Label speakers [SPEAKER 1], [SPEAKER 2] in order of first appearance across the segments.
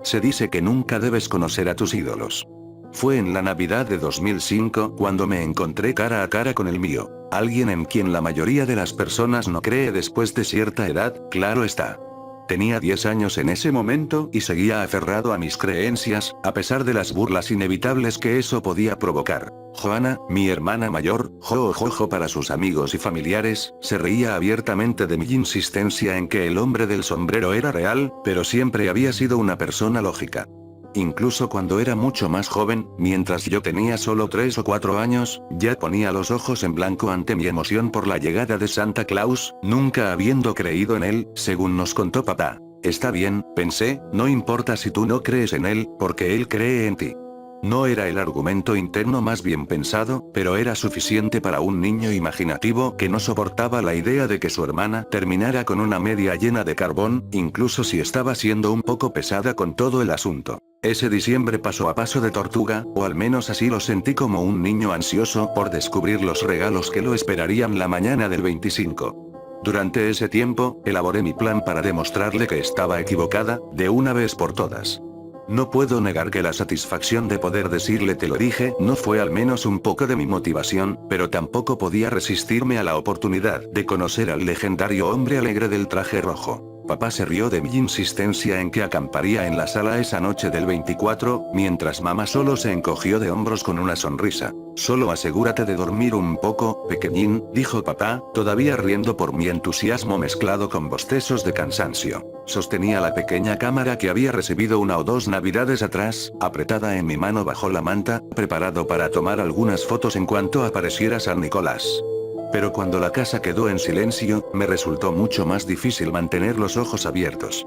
[SPEAKER 1] Se dice que nunca debes conocer a tus ídolos. Fue en la Navidad de 2005 cuando me encontré cara a cara con el mío. Alguien en quien la mayoría de las personas no cree después de cierta edad, claro está. Tenía 10 años en ese momento y seguía aferrado a mis creencias, a pesar de las burlas inevitables que eso podía provocar. Joana, mi hermana mayor, jojo para sus amigos y familiares, se reía abiertamente de mi insistencia en que el hombre del sombrero era real, pero siempre había sido una persona lógica. Incluso cuando era mucho más joven, mientras yo tenía solo 3 o 4 años, ya ponía los ojos en blanco ante mi emoción por la llegada de Santa Claus, nunca habiendo creído en él, según nos contó papá. Está bien, pensé, no importa si tú no crees en él, porque él cree en ti. No era el argumento interno más bien pensado, pero era suficiente para un niño imaginativo que no soportaba la idea de que su hermana terminara con una media llena de carbón, incluso si estaba siendo un poco pesada con todo el asunto. Ese diciembre pasó a paso de tortuga, o al menos así lo sentí, como un niño ansioso por descubrir los regalos que lo esperarían la mañana del 25. Durante ese tiempo, elaboré mi plan para demostrarle que estaba equivocada, de una vez por todas. No puedo negar que la satisfacción de poder decirle te lo dije no fue al menos un poco de mi motivación, pero tampoco podía resistirme a la oportunidad de conocer al legendario hombre alegre del traje rojo. Papá se rió de mi insistencia en que acamparía en la sala esa noche del 24, mientras mamá solo se encogió de hombros con una sonrisa. Solo asegúrate de dormir un poco, pequeñín, dijo papá, todavía riendo por mi entusiasmo mezclado con bostezos de cansancio. Sostenía la pequeña cámara que había recibido 1 o 2 navidades atrás, apretada en mi mano bajo la manta, preparado para tomar algunas fotos en cuanto apareciera San Nicolás. Pero cuando la casa quedó en silencio, me resultó mucho más difícil mantener los ojos abiertos.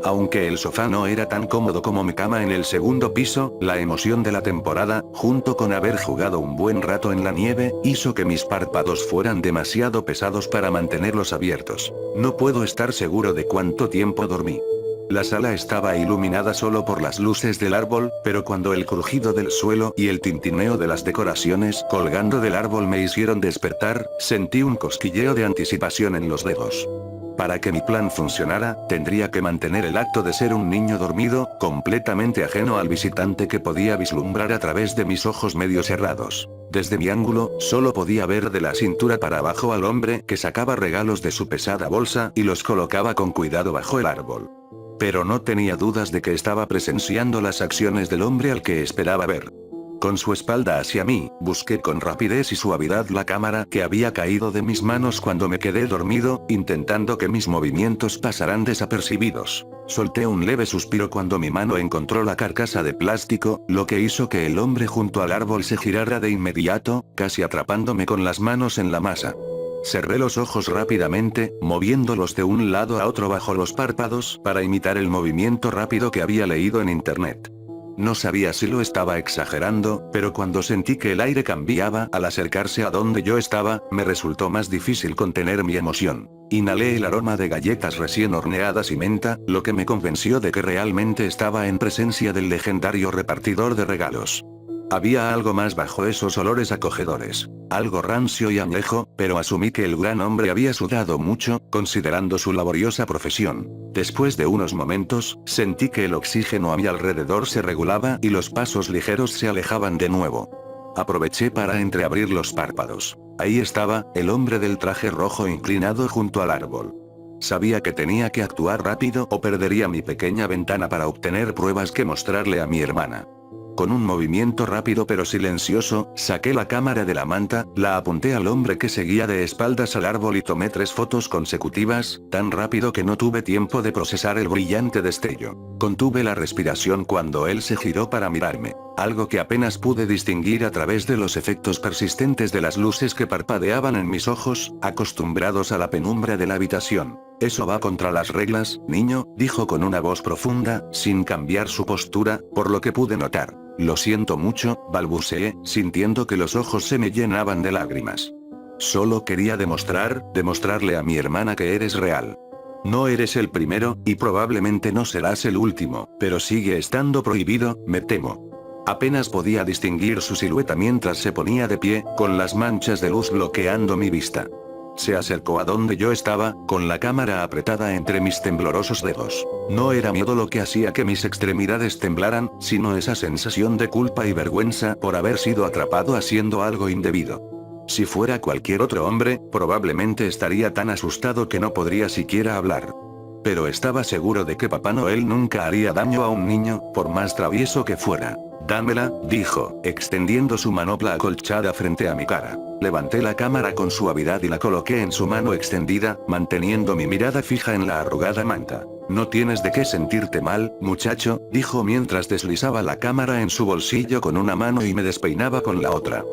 [SPEAKER 1] Aunque el sofá no era tan cómodo como mi cama en el segundo piso, la emoción de la temporada, junto con haber jugado un buen rato en la nieve, hizo que mis párpados fueran demasiado pesados para mantenerlos abiertos. No puedo estar seguro de cuánto tiempo dormí. La sala estaba iluminada solo por las luces del árbol, pero cuando el crujido del suelo y el tintineo de las decoraciones colgando del árbol me hicieron despertar, sentí un cosquilleo de anticipación en los dedos. Para que mi plan funcionara, tendría que mantener el acto de ser un niño dormido, completamente ajeno al visitante que podía vislumbrar a través de mis ojos medio cerrados. Desde mi ángulo, solo podía ver de la cintura para abajo al hombre que sacaba regalos de su pesada bolsa y los colocaba con cuidado bajo el árbol. Pero no tenía dudas de que estaba presenciando las acciones del hombre al que esperaba ver. Con su espalda hacia mí, busqué con rapidez y suavidad la cámara que había caído de mis manos cuando me quedé dormido, intentando que mis movimientos pasaran desapercibidos. Solté un leve suspiro cuando mi mano encontró la carcasa de plástico, lo que hizo que el hombre junto al árbol se girara de inmediato, casi atrapándome con las manos en la masa. Cerré los ojos rápidamente, moviéndolos de un lado a otro bajo los párpados para imitar el movimiento rápido que había leído en internet. No sabía si lo estaba exagerando, pero cuando sentí que el aire cambiaba al acercarse a donde yo estaba, me resultó más difícil contener mi emoción. Inhalé el aroma de galletas recién horneadas y menta, lo que me convenció de que realmente estaba en presencia del legendario repartidor de regalos. Había algo más bajo esos olores acogedores. Algo rancio y añejo, pero asumí que el gran hombre había sudado mucho, considerando su laboriosa profesión. Después de unos momentos, sentí que el oxígeno a mi alrededor se regulaba y los pasos ligeros se alejaban de nuevo. Aproveché para entreabrir los párpados. Ahí estaba, el hombre del traje rojo inclinado junto al árbol. Sabía que tenía que actuar rápido o perdería mi pequeña ventana para obtener pruebas que mostrarle a mi hermana. Con un movimiento rápido pero silencioso, saqué la cámara de la manta, la apunté al hombre que seguía de espaldas al árbol y tomé 3 fotos consecutivas, tan rápido que no tuve tiempo de procesar el brillante destello. Contuve la respiración cuando él se giró para mirarme, algo que apenas pude distinguir a través de los efectos persistentes de las luces que parpadeaban en mis ojos, acostumbrados a la penumbra de la habitación. Eso va contra las reglas, niño, dijo con una voz profunda, sin cambiar su postura, por lo que pude notar. Lo siento mucho, balbuceé, sintiendo que los ojos se me llenaban de lágrimas. Solo quería demostrarle a mi hermana que eres real. No eres el primero, y probablemente no serás el último, pero sigue estando prohibido, me temo. Apenas podía distinguir su silueta mientras se ponía de pie, con las manchas de luz bloqueando mi vista. Se acercó a donde yo estaba, con la cámara apretada entre mis temblorosos dedos. No era miedo lo que hacía que mis extremidades temblaran, sino esa sensación de culpa y vergüenza por haber sido atrapado haciendo algo indebido. Si fuera cualquier otro hombre, probablemente estaría tan asustado que no podría siquiera hablar. Pero estaba seguro de que Papá Noel nunca haría daño a un niño, por más travieso que fuera. Dámela, dijo, extendiendo su manopla acolchada frente a mi cara. Levanté la cámara con suavidad y la coloqué en su mano extendida, manteniendo mi mirada fija en la arrugada manta. No tienes de qué sentirte mal, muchacho, dijo mientras deslizaba la cámara en su bolsillo con una mano y me despeinaba con la otra.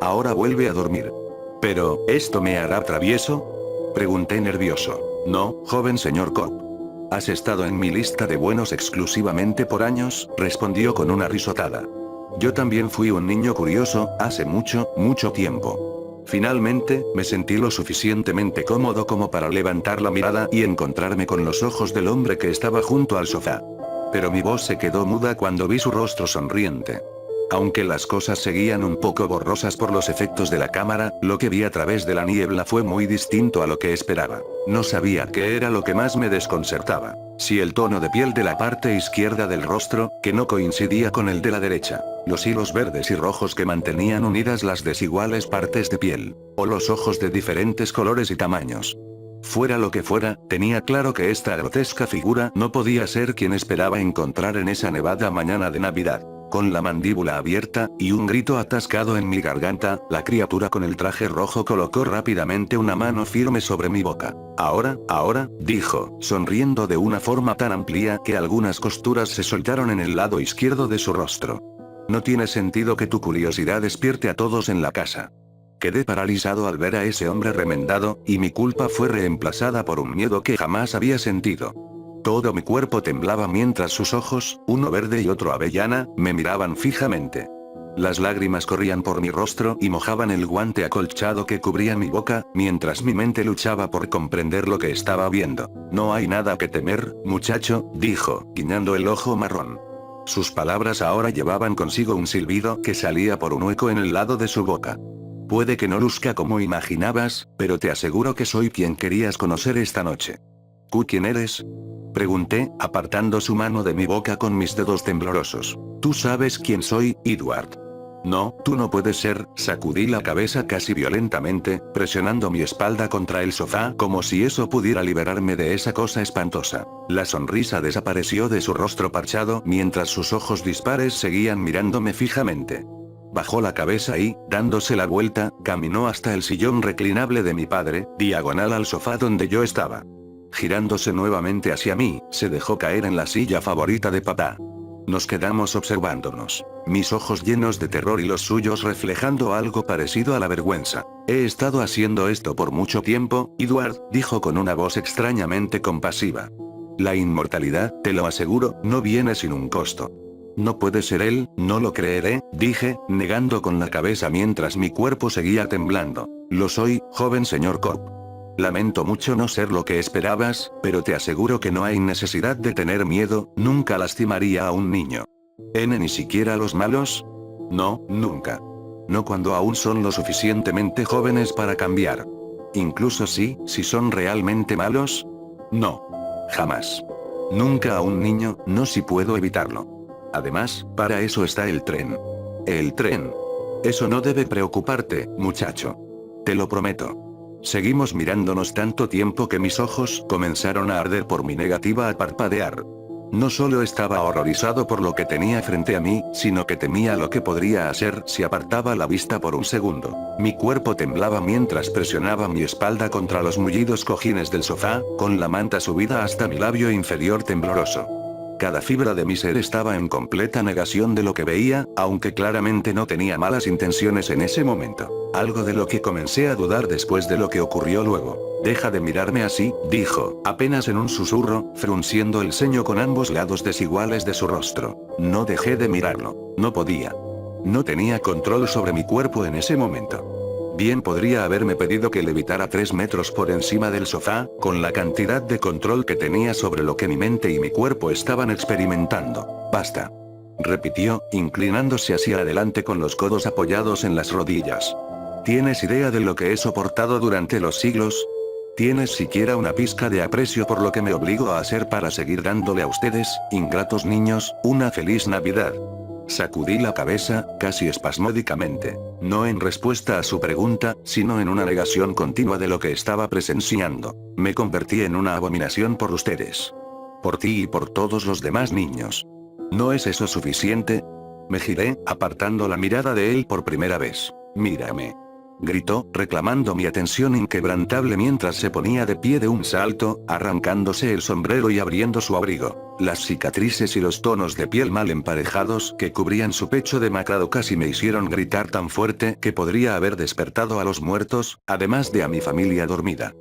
[SPEAKER 1] Ahora vuelve a dormir. ¿Pero, esto me hará travieso? Pregunté nervioso. No, joven señor Cobb. Has estado en mi lista de buenos exclusivamente por años, respondió con una risotada. Yo también fui un niño curioso, hace mucho, mucho tiempo. Finalmente, me sentí lo suficientemente cómodo como para levantar la mirada y encontrarme con los ojos del hombre que estaba junto al sofá. Pero mi voz se quedó muda cuando vi su rostro sonriente. Aunque las cosas seguían un poco borrosas por los efectos de la cámara, lo que vi a través de la niebla fue muy distinto a lo que esperaba. No sabía qué era lo que más me desconcertaba. Si el tono de piel de la parte izquierda del rostro, que no coincidía con el de la derecha. Los hilos verdes y rojos que mantenían unidas las desiguales partes de piel. O los ojos de diferentes colores y tamaños. Fuera lo que fuera, tenía claro que esta grotesca figura no podía ser quien esperaba encontrar en esa nevada mañana de Navidad. Con la mandíbula abierta, y un grito atascado en mi garganta, la criatura con el traje rojo colocó rápidamente una mano firme sobre mi boca. Ahora, dijo, sonriendo de una forma tan amplia que algunas costuras se soltaron en el lado izquierdo de su rostro. No tiene sentido que tu curiosidad despierte a todos en la casa. Quedé paralizado al ver a ese hombre remendado, y mi culpa fue reemplazada por un miedo que jamás había sentido. Todo mi cuerpo temblaba mientras sus ojos, uno verde y otro avellana, me miraban fijamente. Las lágrimas corrían por mi rostro y mojaban el guante acolchado que cubría mi boca, mientras mi mente luchaba por comprender lo que estaba viendo. No hay nada que temer, muchacho, dijo, guiñando el ojo marrón. Sus palabras ahora llevaban consigo un silbido que salía por un hueco en el lado de su boca. Puede que no luzca como imaginabas, pero te aseguro que soy quien querías conocer esta noche. ¿Quién eres? Pregunté, apartando su mano de mi boca con mis dedos temblorosos. Tú sabes quién soy, Edward. No, tú no puedes ser, sacudí la cabeza casi violentamente, presionando mi espalda contra el sofá como si eso pudiera liberarme de esa cosa espantosa. La sonrisa desapareció de su rostro parchado mientras sus ojos dispares seguían mirándome fijamente. Bajó la cabeza y, dándose la vuelta, caminó hasta el sillón reclinable de mi padre, diagonal al sofá donde yo estaba. Girándose nuevamente hacia mí, se dejó caer en la silla favorita de papá. Nos quedamos observándonos, mis ojos llenos de terror y los suyos reflejando algo parecido a la vergüenza. He estado haciendo esto por mucho tiempo, Edward, dijo con una voz extrañamente compasiva. La inmortalidad, te lo aseguro, no viene sin un costo. No puede ser él, no lo creeré, dije, negando con la cabeza mientras mi cuerpo seguía temblando. Lo soy, joven señor Cobb. Lamento mucho no ser lo que esperabas, pero te aseguro que no hay necesidad de tener miedo, nunca lastimaría a un niño. ¿Ni siquiera a los malos? No, nunca. No cuando aún son lo suficientemente jóvenes para cambiar. Incluso si son realmente malos. No. Jamás. Nunca a un niño, no si puedo evitarlo. Además, para eso está el tren. El tren. Eso no debe preocuparte, muchacho. Te lo prometo. Seguimos mirándonos tanto tiempo que mis ojos comenzaron a arder por mi negativa a parpadear. No solo estaba horrorizado por lo que tenía frente a mí, sino que temía lo que podría hacer si apartaba la vista por un segundo. Mi cuerpo temblaba mientras presionaba mi espalda contra los mullidos cojines del sofá, con la manta subida hasta mi labio inferior tembloroso. Cada fibra de mi ser estaba en completa negación de lo que veía, aunque claramente no tenía malas intenciones en ese momento. Algo de lo que comencé a dudar después de lo que ocurrió luego. Deja de mirarme así, dijo, apenas en un susurro, frunciendo el ceño con ambos lados desiguales de su rostro. No dejé de mirarlo. No podía. No tenía control sobre mi cuerpo en ese momento. Bien podría haberme pedido que levitara 3 metros por encima del sofá, con la cantidad de control que tenía sobre lo que mi mente y mi cuerpo estaban experimentando. Basta. Repitió, inclinándose hacia adelante con los codos apoyados en las rodillas. ¿Tienes idea de lo que he soportado durante los siglos? ¿Tienes siquiera una pizca de aprecio por lo que me obligo a hacer para seguir dándole a ustedes, ingratos niños, una feliz Navidad? Sacudí la cabeza, casi espasmódicamente. No en respuesta a su pregunta, sino en una negación continua de lo que estaba presenciando. Me convertí en una abominación por ustedes. Por ti y por todos los demás niños. ¿No es eso suficiente? Me giré, apartando la mirada de él por primera vez. Mírame. Gritó, reclamando mi atención inquebrantable mientras se ponía de pie de un salto, arrancándose el sombrero y abriendo su abrigo. Las cicatrices y los tonos de piel mal emparejados que cubrían su pecho demacrado casi me hicieron gritar tan fuerte que podría haber despertado a los muertos, además de a mi familia dormida.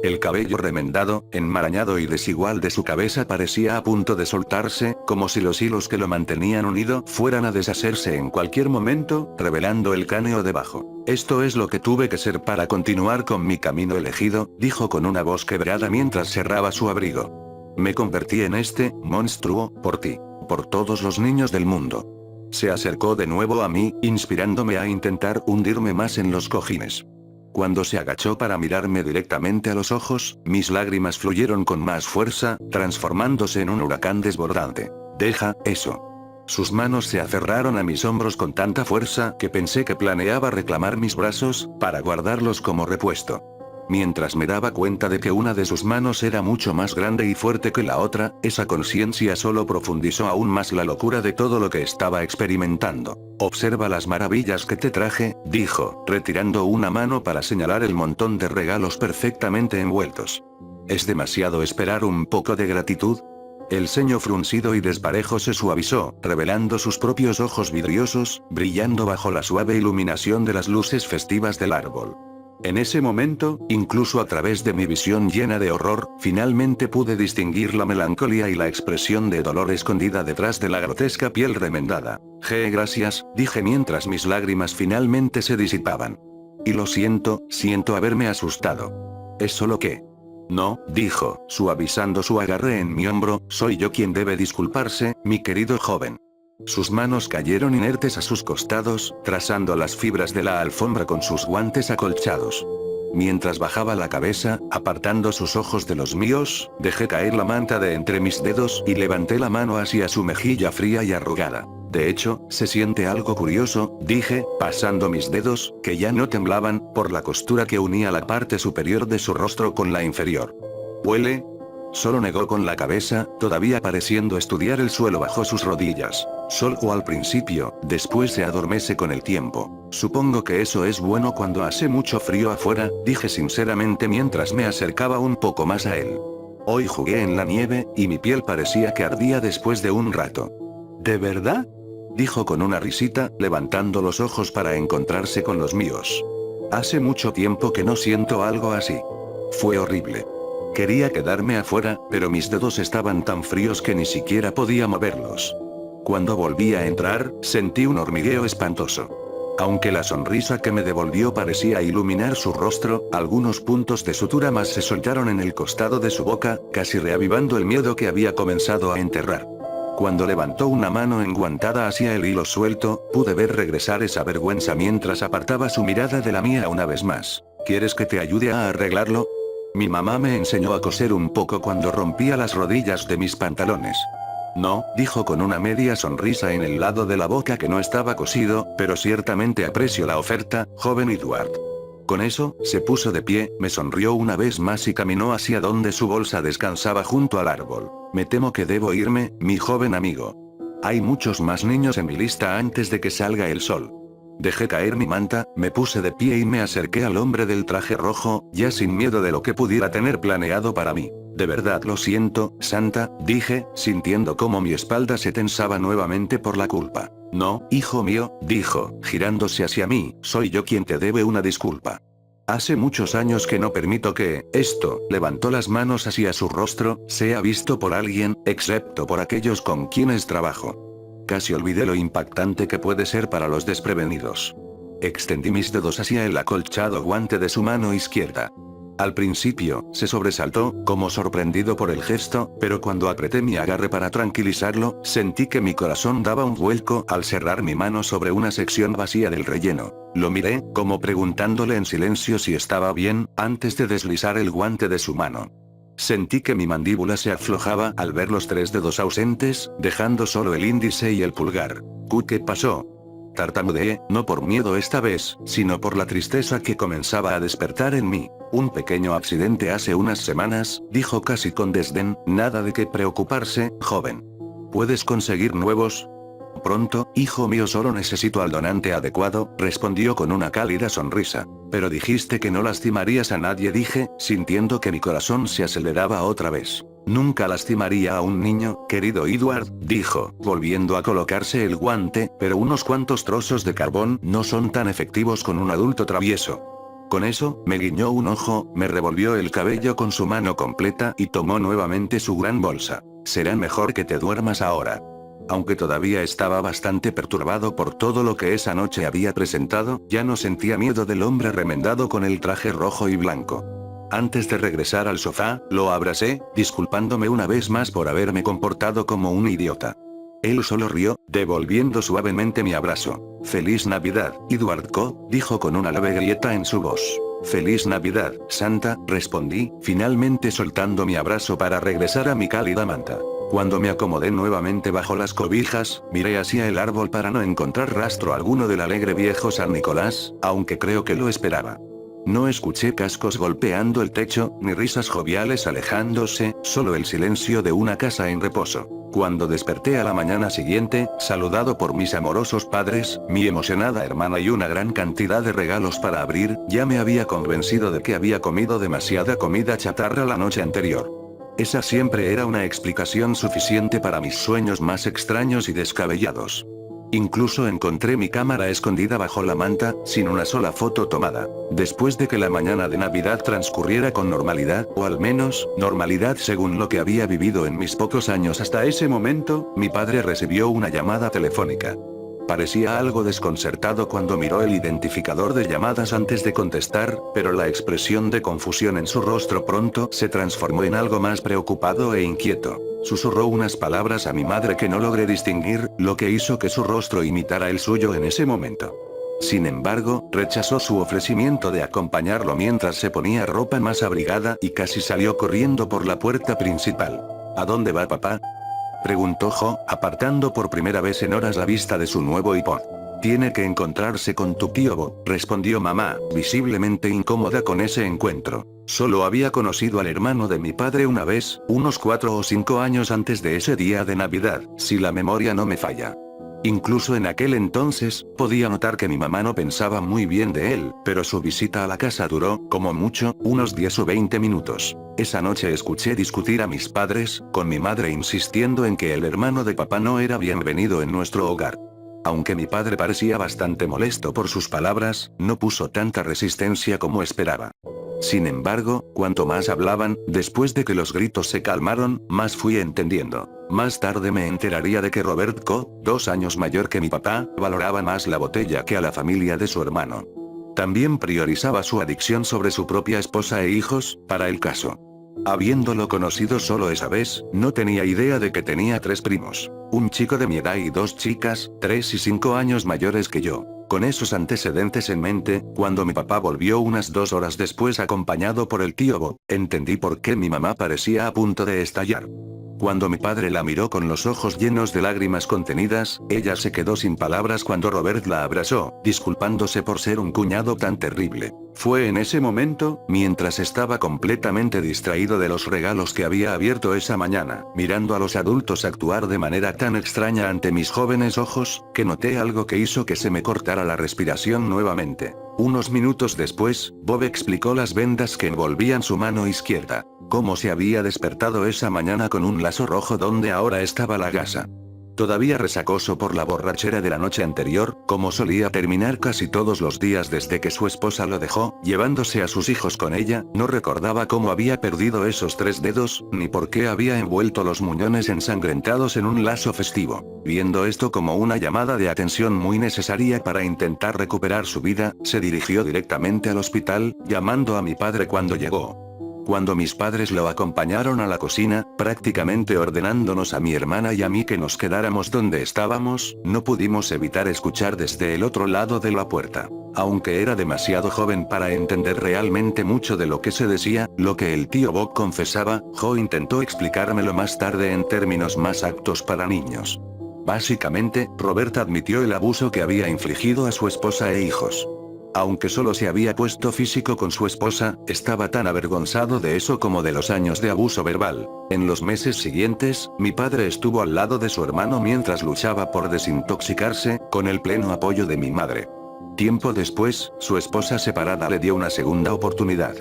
[SPEAKER 1] El cabello remendado, enmarañado y desigual de su cabeza parecía a punto de soltarse, como si los hilos que lo mantenían unido fueran a deshacerse en cualquier momento, revelando el cráneo debajo. Esto es lo que tuve que ser para continuar con mi camino elegido, dijo con una voz quebrada mientras cerraba su abrigo. Me convertí en este monstruo, por ti, por todos los niños del mundo. Se acercó de nuevo a mí, inspirándome a intentar hundirme más en los cojines. Cuando se agachó para mirarme directamente a los ojos, mis lágrimas fluyeron con más fuerza, transformándose en un huracán desbordante. Deja eso. Sus manos se aferraron a mis hombros con tanta fuerza que pensé que planeaba reclamar mis brazos, para guardarlos como repuesto. Mientras me daba cuenta de que una de sus manos era mucho más grande y fuerte que la otra, esa conciencia solo profundizó aún más la locura de todo lo que estaba experimentando. Observa las maravillas que te traje, dijo, retirando una mano para señalar el montón de regalos perfectamente envueltos. ¿Es demasiado esperar un poco de gratitud? El ceño fruncido y desparejo se suavizó, revelando sus propios ojos vidriosos, brillando bajo la suave iluminación de las luces festivas del árbol. En ese momento, incluso a través de mi visión llena de horror, finalmente pude distinguir la melancolía y la expresión de dolor escondida detrás de la grotesca piel remendada. Gracias, dije mientras mis lágrimas finalmente se disipaban. Y lo siento haberme asustado. Es solo que... No, dijo, suavizando su agarre en mi hombro, soy yo quien debe disculparse, mi querido joven. Sus manos cayeron inertes a sus costados, trazando las fibras de la alfombra con sus guantes acolchados. Mientras bajaba la cabeza, apartando sus ojos de los míos, dejé caer la manta de entre mis dedos y levanté la mano hacia su mejilla fría y arrugada. De hecho, se siente algo curioso, dije, pasando mis dedos, que ya no temblaban, por la costura que unía la parte superior de su rostro con la inferior. ¿Huele? Solo negó con la cabeza, todavía pareciendo estudiar el suelo bajo sus rodillas. Solo al principio, después se adormece con el tiempo. Supongo que eso es bueno cuando hace mucho frío afuera, dije sinceramente mientras me acercaba un poco más a él. Hoy jugué en la nieve, y mi piel parecía que ardía después de un rato. ¿De verdad? Dijo con una risita, levantando los ojos para encontrarse con los míos. Hace mucho tiempo que no siento algo así. Fue horrible. Quería quedarme afuera, pero mis dedos estaban tan fríos que ni siquiera podía moverlos. Cuando volví a entrar, sentí un hormigueo espantoso. Aunque la sonrisa que me devolvió parecía iluminar su rostro, algunos puntos de sutura más se soltaron en el costado de su boca, casi reavivando el miedo que había comenzado a enterrar. Cuando levantó una mano enguantada hacia el hilo suelto, pude ver regresar esa vergüenza mientras apartaba su mirada de la mía una vez más. ¿Quieres que te ayude a arreglarlo? Mi mamá me enseñó a coser un poco cuando rompía las rodillas de mis pantalones. No, dijo con una media sonrisa en el lado de la boca que no estaba cosido, pero ciertamente aprecio la oferta, joven Edward. Con eso, se puso de pie, me sonrió una vez más y caminó hacia donde su bolsa descansaba junto al árbol. Me temo que debo irme, mi joven amigo. Hay muchos más niños en mi lista antes de que salga el sol. Dejé caer mi manta, me puse de pie y me acerqué al hombre del traje rojo, ya sin miedo de lo que pudiera tener planeado para mí. De verdad lo siento, Santa, dije, sintiendo cómo mi espalda se tensaba nuevamente por la culpa. No, hijo mío, dijo, girándose hacia mí, soy yo quien te debe una disculpa. Hace muchos años que no permito que, esto, levantó las manos hacia su rostro, sea visto por alguien, excepto por aquellos con quienes trabajo. Casi olvidé lo impactante que puede ser para los desprevenidos. Extendí mis dedos hacia el acolchado guante de su mano izquierda. Al principio, se sobresaltó, como sorprendido por el gesto, pero cuando apreté mi agarre para tranquilizarlo, sentí que mi corazón daba un vuelco al cerrar mi mano sobre una sección vacía del relleno. Lo miré, como preguntándole en silencio si estaba bien, antes de deslizar el guante de su mano. Sentí que mi mandíbula se aflojaba al ver los 3 dedos ausentes, dejando solo el índice y el pulgar. ¿Qué pasó? Tartamudeé, no por miedo esta vez, sino por la tristeza que comenzaba a despertar en mí. Un pequeño accidente hace unas semanas, dijo casi con desdén, nada de qué preocuparse, joven. ¿Puedes conseguir nuevos? Pronto, hijo mío, solo necesito al donante adecuado, respondió con una cálida sonrisa. Pero dijiste que no lastimarías a nadie, dije, sintiendo que mi corazón se aceleraba otra vez. Nunca lastimaría a un niño, querido Edward, dijo, volviendo a colocarse el guante, pero unos cuantos trozos de carbón no son tan efectivos con un adulto travieso. Con eso, me guiñó un ojo, me revolvió el cabello con su mano completa y tomó nuevamente su gran bolsa. Será mejor que te duermas ahora. Aunque todavía estaba bastante perturbado por todo lo que esa noche había presentado, ya no sentía miedo del hombre remendado con el traje rojo y blanco. Antes de regresar al sofá, lo abracé, disculpándome una vez más por haberme comportado como un idiota. Él solo rió, devolviendo suavemente mi abrazo. «Feliz Navidad, Edward Co», dijo con una leve grieta en su voz. «Feliz Navidad, Santa», respondí, finalmente soltando mi abrazo para regresar a mi cálida manta. Cuando me acomodé nuevamente bajo las cobijas, miré hacia el árbol para no encontrar rastro alguno del alegre viejo San Nicolás, aunque creo que lo esperaba. No escuché cascos golpeando el techo, ni risas joviales alejándose, solo el silencio de una casa en reposo. Cuando desperté a la mañana siguiente, saludado por mis amorosos padres, mi emocionada hermana y una gran cantidad de regalos para abrir, ya me había convencido de que había comido demasiada comida chatarra la noche anterior. Esa siempre era una explicación suficiente para mis sueños más extraños y descabellados. Incluso encontré mi cámara escondida bajo la manta, sin una sola foto tomada. Después de que la mañana de Navidad transcurriera con normalidad, o al menos, normalidad según lo que había vivido en mis pocos años hasta ese momento, mi padre recibió una llamada telefónica. Parecía algo desconcertado cuando miró el identificador de llamadas antes de contestar, pero la expresión de confusión en su rostro pronto se transformó en algo más preocupado e inquieto. Susurró unas palabras a mi madre que no logré distinguir, lo que hizo que su rostro imitara el suyo en ese momento. Sin embargo, rechazó su ofrecimiento de acompañarlo mientras se ponía ropa más abrigada y casi salió corriendo por la puerta principal. ¿A dónde va papá?, preguntó Jo, apartando por primera vez en horas la vista de su nuevo iPod. Tiene que encontrarse con tu tío Bob, respondió mamá, visiblemente incómoda con ese encuentro. Solo había conocido al hermano de mi padre una vez, unos 4 o 5 años antes de ese día de Navidad, si la memoria no me falla. Incluso en aquel entonces, podía notar que mi mamá no pensaba muy bien de él, pero su visita a la casa duró, como mucho, unos 10 o 20 minutos. Esa noche escuché discutir a mis padres, con mi madre insistiendo en que el hermano de papá no era bienvenido en nuestro hogar. Aunque mi padre parecía bastante molesto por sus palabras, no puso tanta resistencia como esperaba. Sin embargo, cuanto más hablaban, después de que los gritos se calmaron, más fui entendiendo. Más tarde me enteraría de que Robert Co., 2 años mayor que mi papá, valoraba más la botella que a la familia de su hermano. También priorizaba su adicción sobre su propia esposa e hijos, para el caso. Habiéndolo conocido solo esa vez, no tenía idea de que tenía 3 primos. Un chico de mi edad y 2 chicas, 3 y 5 años mayores que yo. Con esos antecedentes en mente, cuando mi papá volvió unas 2 horas después acompañado por el tío Bob, entendí por qué mi mamá parecía a punto de estallar. Cuando mi padre la miró con los ojos llenos de lágrimas contenidas, ella se quedó sin palabras cuando Robert la abrazó, disculpándose por ser un cuñado tan terrible. Fue en ese momento, mientras estaba completamente distraído de los regalos que había abierto esa mañana, mirando a los adultos actuar de manera tan extraña ante mis jóvenes ojos, que noté algo que hizo que se me cortara la respiración nuevamente. Unos minutos después, Bob explicó las vendas que envolvían su mano izquierda. Cómo se había despertado esa mañana con un lazo rojo donde ahora estaba la gasa. Todavía resacoso por la borrachera de la noche anterior, como solía terminar casi todos los días desde que su esposa lo dejó, llevándose a sus hijos con ella, no recordaba cómo había perdido esos 3 dedos, ni por qué había envuelto los muñones ensangrentados en un lazo festivo. Viendo esto como una llamada de atención muy necesaria para intentar recuperar su vida, se dirigió directamente al hospital, llamando a mi padre cuando llegó. Cuando mis padres lo acompañaron a la cocina, prácticamente ordenándonos a mi hermana y a mí que nos quedáramos donde estábamos, no pudimos evitar escuchar desde el otro lado de la puerta. Aunque era demasiado joven para entender realmente mucho de lo que se decía, lo que el tío Bob confesaba, Joe intentó explicármelo más tarde en términos más aptos para niños. Básicamente, Roberta admitió el abuso que había infligido a su esposa e hijos. Aunque solo se había puesto físico con su esposa, estaba tan avergonzado de eso como de los años de abuso verbal. En los meses siguientes, mi padre estuvo al lado de su hermano mientras luchaba por desintoxicarse, con el pleno apoyo de mi madre. Tiempo después, su esposa separada le dio una segunda oportunidad.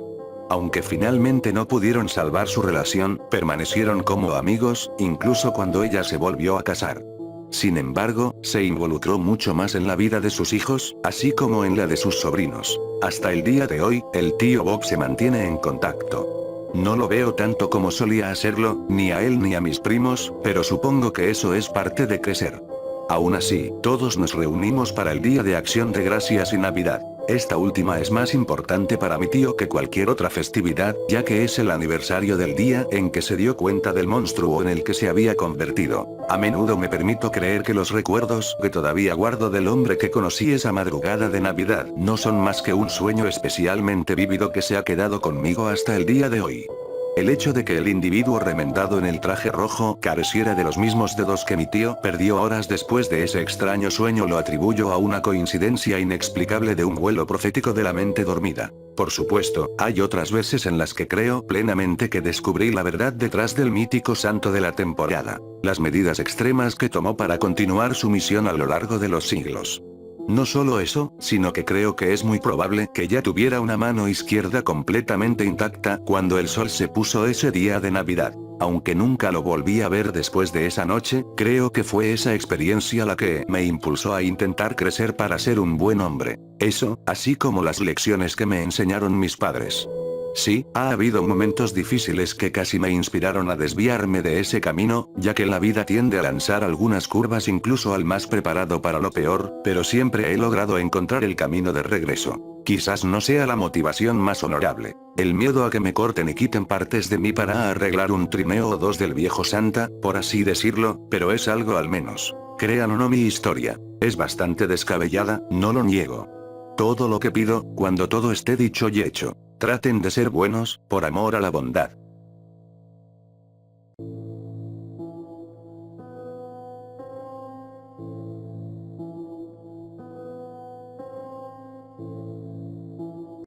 [SPEAKER 1] Aunque finalmente no pudieron salvar su relación, permanecieron como amigos, incluso cuando ella se volvió a casar. Sin embargo, se involucró mucho más en la vida de sus hijos, así como en la de sus sobrinos. Hasta el día de hoy, el tío Bob se mantiene en contacto. No lo veo tanto como solía hacerlo, ni a él ni a mis primos, pero supongo que eso es parte de crecer. Aún así, todos nos reunimos para el Día de Acción de Gracias y Navidad. Esta última es más importante para mi tío que cualquier otra festividad, ya que es el aniversario del día en que se dio cuenta del monstruo en el que se había convertido. A menudo me permito creer que los recuerdos que todavía guardo del hombre que conocí esa madrugada de Navidad no son más que un sueño especialmente vívido que se ha quedado conmigo hasta el día de hoy. El hecho de que el individuo remendado en el traje rojo careciera de los mismos dedos que mi tío perdió horas después de ese extraño sueño lo atribuyo a una coincidencia inexplicable de un vuelo profético de la mente dormida. Por supuesto, hay otras veces en las que creo plenamente que descubrí la verdad detrás del mítico santo de la temporada. Las medidas extremas que tomó para continuar su misión a lo largo de los siglos. No solo eso, sino que creo que es muy probable que ya tuviera una mano izquierda completamente intacta cuando el sol se puso ese día de Navidad. Aunque nunca lo volví a ver después de esa noche, creo que fue esa experiencia la que me impulsó a intentar crecer para ser un buen hombre. Eso, así como las lecciones que me enseñaron mis padres. Sí, ha habido momentos difíciles que casi me inspiraron a desviarme de ese camino, ya que la vida tiende a lanzar algunas curvas incluso al más preparado para lo peor, pero siempre he logrado encontrar el camino de regreso. Quizás no sea la motivación más honorable. El miedo a que me corten y quiten partes de mí para arreglar un trineo o dos del viejo Santa, por así decirlo, pero es algo al menos. Crean o no mi historia. Es bastante descabellada, no lo niego. Todo lo que pido, cuando todo esté dicho y hecho. Traten de ser buenos, por amor a la bondad.